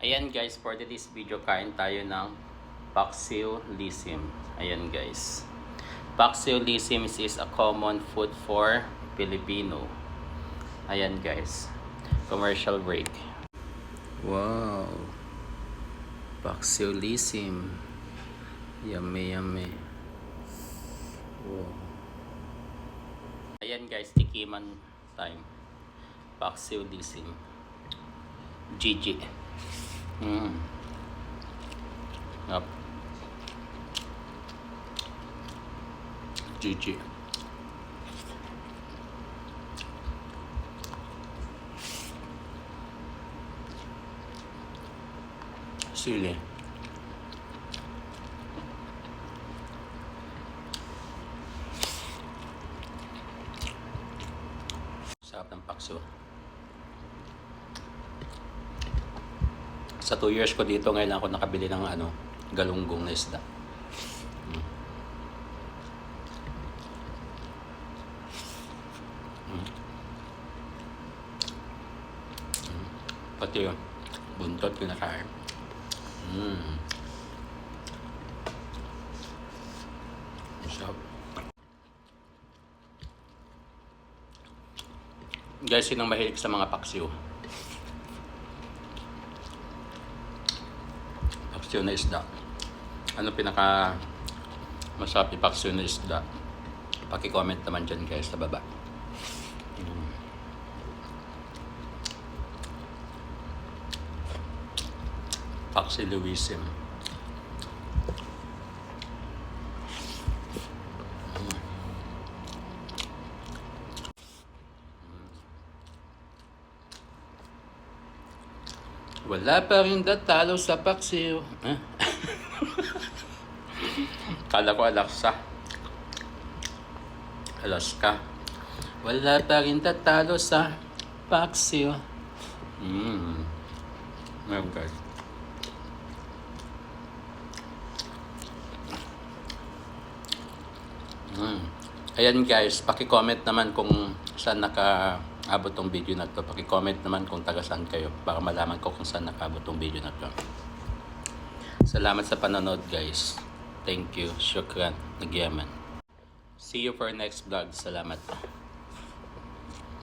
Ayan guys, for this video kain tayo ng paksiw lisim. Ayan guys. Paksiw lisim is a common food for Filipino. Ayan guys. Commercial break. Wow. Paksiw lisim. Yummy yummy. Wow. Ayan guys, tikiman time. Paksiw lisim. GG. Yup. GG. Sili. Sarap ng pakso. Sa 2 years ko dito, ngayon lang ako nakabili ng galunggong na isda. Pati yung buntot kinakain. Sarap. Guys, sinong mahilig sa mga paksiw? Paksiw na isda. Ano pinaka masarap yung paksiw na isda? Paki-comment naman dyan guys sa baba. Paksiw lisim. Wala pa rin tatalo sa paksiw. Kala ko Alaska. Wala pa rin tatalo sa paksiw. Ngayon guys. Ayan guys, paki-comment naman kung saan nakaabot tong video na to. Paki-comment naman kung taga saan kayo para malaman ko kung saan nakaabot tong video na to. Salamat sa panonood guys. Thank you. Shukran. Nagyaman. See you for next vlog. Salamat.